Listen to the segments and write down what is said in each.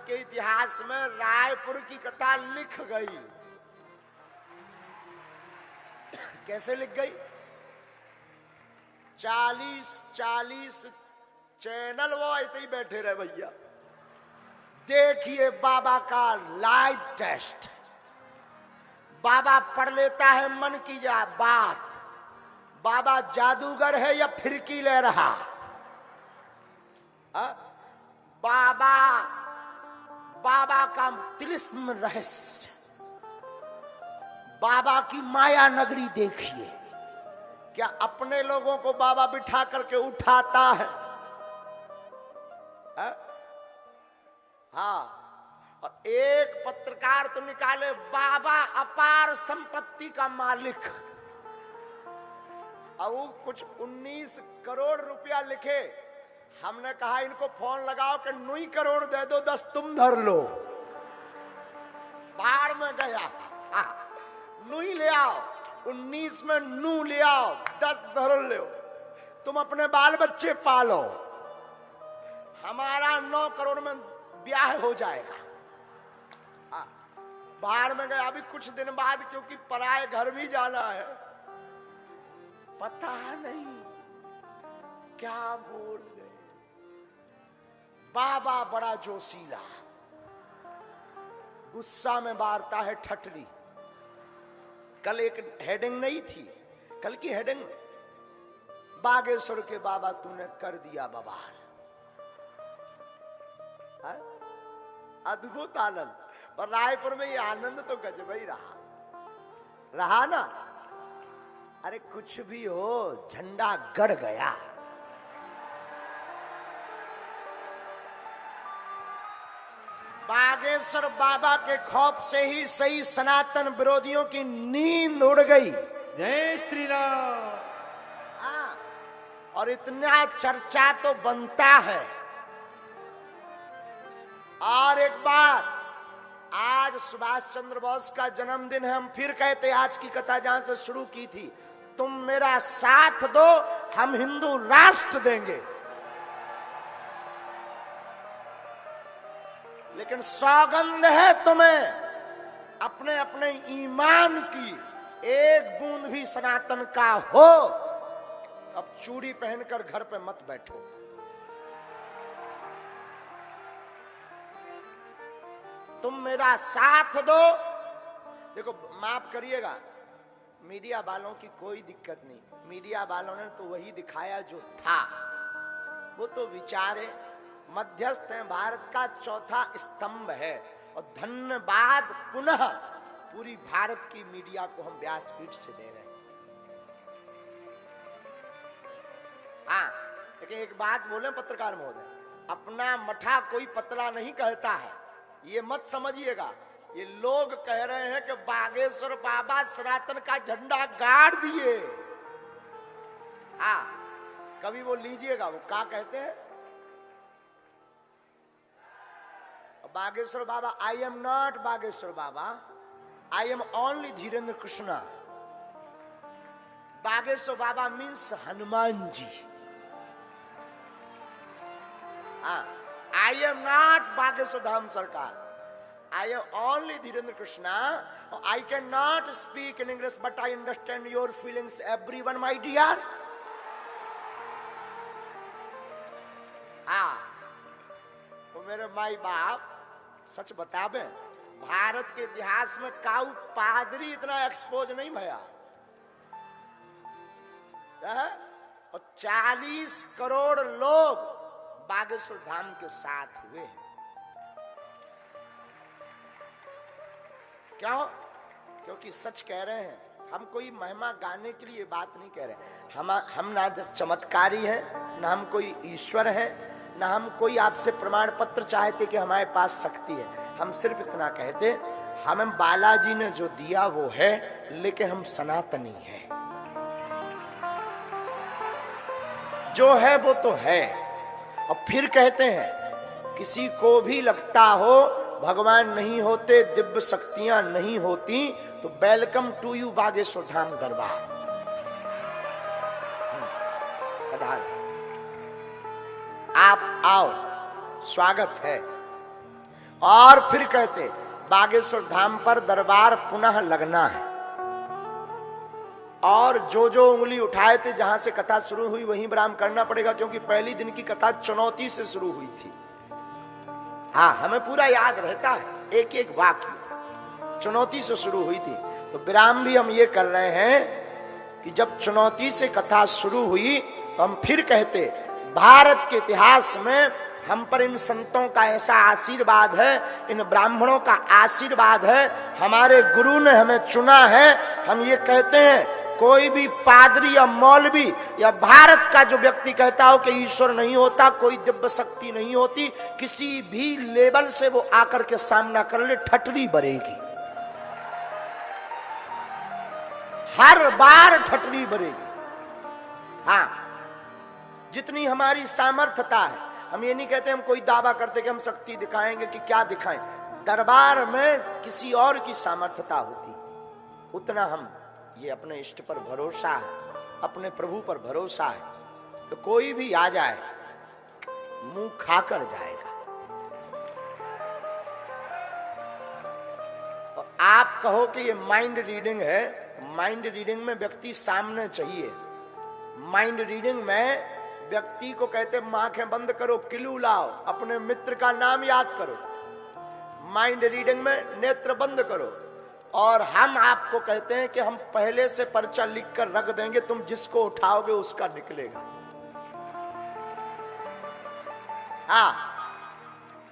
भारत के इतिहास में रायपुर की कथा लिख गई। कैसे लिख गई? 40 चैनल वो ऐसे ही बैठे रहे भैया। देखिए बाबा का लाइव टेस्ट। बाबा पढ़ लेता है मन की बात। बाबा जादूगर है या फिरकी ले रहा? बाबा का तिलिस्म रहस्य, बाबा की माया नगरी देखिए। क्या अपने लोगों को बाबा बिठा करके उठाता है? हाँ। और एक पत्रकार तो निकाले बाबा अपार संपत्ति का मालिक। अब वो कुछ 19 करोड़ रुपया लिखे। हमने कहा इनको फोन लगाओ कि 9 करोड़ दे दो, 10 तुम धर लो। बाढ़ में गया। 9 ले आओ, 19 में 9 ले आओ, 10 धर लो। तुम अपने बाल बच्चे पालो, हमारा 9 करोड़ में ब्याह हो जाएगा। बाढ़ में गया। अभी कुछ दिन बाद, क्योंकि पराए घर भी जाना है, पता नहीं क्या बोल गए। बाबा बड़ा जोशीला, गुस्सा में मारता है ठटली। कल एक हेडिंग नहीं थी, कल की हेडिंग, बागेश्वर के बाबा तूने कर दिया बवाल। अद्भुत आनंद। पर रायपुर में ये आनंद तो गजब ही रहा ना। अरे कुछ भी हो, झंडा गड़ गया। बागेश्वर बाबा के खौफ से ही सही सनातन विरोधियों की नींद उड़ गई। जय श्री राम। और इतना चर्चा तो बनता है। और एक बात, आज सुभाष चंद्र बोस का जन्मदिन है। हम फिर कहते, आज की कथा जहां से शुरू की थी, तुम मेरा साथ दो, हम हिंदू राष्ट्र देंगे। लेकिन सौगंध है तुम्हें अपने अपने ईमान की, एक बूंद भी सनातन का हो। अब चूड़ी पहनकर घर पे मत बैठो। तुम मेरा साथ दो। देखो, माफ करिएगा, मीडिया वालों की कोई दिक्कत नहीं। मीडिया वालों ने तो वही दिखाया जो था। वो तो विचारे मध्यस्थ हैं, भारत का चौथा स्तंभ है। और धन्यवाद पुनः पूरी भारत की मीडिया को हम व्यासपीठ से दे रहे हैं। हाँ, लेकिन एक बात बोले पत्रकार महोदय, अपना मठा कोई पतला नहीं कहता है, ये मत समझिएगा। ये लोग कह रहे हैं कि बागेश्वर बाबा सनातन का झंडा गाड़ दिए। हाँ, कभी वो लीजिएगा, वो क्या कहते हैं Bageshwar Baba, I am not Bageshwar Baba, I am only Dhirendra Krishna. Bageshwar Baba means Hanuman ji. I am not Bageshwar Dham Sarkar. I am only Dhirendra Krishna. I cannot speak in English, but I understand your feelings, everyone, my dear. तो मेरे माई बाप सच बतावे, भारत के इतिहास में काऊ पादरी इतना expose नहीं भया। और 40 करोड़ लोग बागेश्वर धाम के साथ हुए हैं। क्यों? क्योंकि सच कह रहे हैं। हम कोई महिमा गाने के लिए बात नहीं कह रहे। हम ना चमत्कारी हैं, ना हम कोई ईश्वर है, ना हम कोई आपसे प्रमाण पत्र चाहते कि हमारे पास शक्ति है। हम सिर्फ इतना कहते, हमें बालाजी ने जो दिया वो है, लेकिन हम सनातनी हैं। जो है वो तो है। और फिर कहते हैं, किसी को भी लगता हो भगवान नहीं होते, दिव्य शक्तियां नहीं होती, तो welcome to you Bageshwar Dham दरबार। आप आओ, स्वागत है। और फिर कहते बागेश्वर धाम पर दरबार पुनः लगना है। और जो जो उंगली उठाए थे जहां से कथा शुरू हुई वहीं विराम करना पड़ेगा, क्योंकि पहली दिन की कथा चुनौती से शुरू हुई थी। हाँ, हमें पूरा याद रहता है, एक एक वाक्य चुनौती से शुरू हुई थी। तो विराम भी हम ये कर रहे हैं कि जब चुनौती से कथा शुरू हुई तो हम फिर कहते भारत के इतिहास में हम पर इन संतों का ऐसा आशीर्वाद है, इन ब्राह्मणों का आशीर्वाद है, हमारे गुरु ने हमें चुना है। हम ये कहते हैं कोई भी पादरी या मौलवी या भारत का जो व्यक्ति कहता हो कि ईश्वर नहीं होता, कोई दिव्य शक्ति नहीं होती, किसी भी लेवल से वो आकर के सामना कर ले, ठटरी बरेगी, हर बार ठटरी बरेगी। हाँ, जितनी हमारी सामर्थ्यता है, हम ये नहीं कहते हम कोई दावा करते कि हम शक्ति दिखाएंगे कि क्या दिखाएं, दरबार में किसी और की सामर्थ्यता होती, उतना हम ये अपने इष्ट पर भरोसा है, अपने प्रभु पर भरोसा है, तो कोई भी आ जाए मुंह खाकर जाएगा। और आप कहो कि ये माइंड रीडिंग है, माइंड रीडिंग में व्यक्ति सामने चाहिए। माइंड रीडिंग में व्यक्ति को कहते आंखें बंद करो, किलू लाओ, अपने मित्र का नाम याद करो। माइंड रीडिंग में नेत्र बंद करो, और हम आपको कहते हैं कि हम पहले से पर्चा लिख कर रख देंगे, तुम जिसको उठाओगे उसका निकलेगा। हाँ,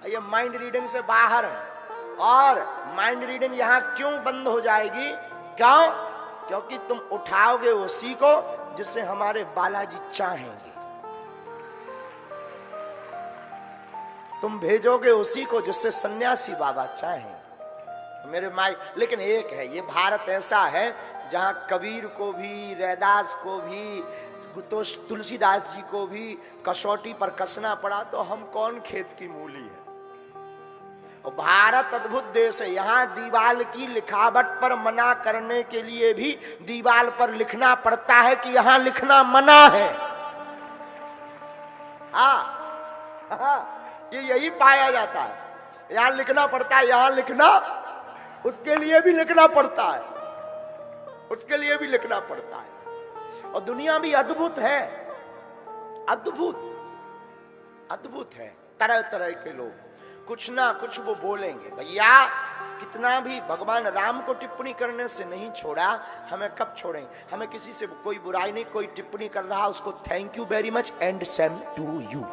ये माइंड रीडिंग से बाहर है। और माइंड रीडिंग यहां क्यों बंद हो जाएगी? क्यों? क्योंकि तुम उठाओगे उसी को जिसे हमारे बालाजी चाहेंगे, तुम भेजोगे उसी को जिससे सन्यासी बाबा चाहेंगे। मेरे माई, लेकिन एक है, ये भारत ऐसा है जहां कबीर को भी, रैदास को भी, तो तुलसीदास जी को भी कसौटी पर कसना पड़ा, तो हम कौन खेत की मूली है। और भारत अद्भुत देश है, यहाँ दीवाल की लिखावट पर मना करने के लिए भी दीवाल पर लिखना पड़ता है कि यहाँ लिखना मना है। ये यही पाया जाता है, यहाँ लिखना पड़ता है, यहाँ लिखना, उसके लिए भी लिखना पड़ता है, उसके लिए भी लिखना पड़ता है। और दुनिया भी अद्भुत है, अद्भुत अद्भुत है। तरह तरह के लोग कुछ ना कुछ वो बोलेंगे। भैया कितना भी भगवान राम को टिप्पणी करने से नहीं छोड़ा, हमें कब छोड़ेंगे? हमें किसी से कोई बुराई नहीं, कोई टिप्पणी कर रहा उसको thank you very much and same to you.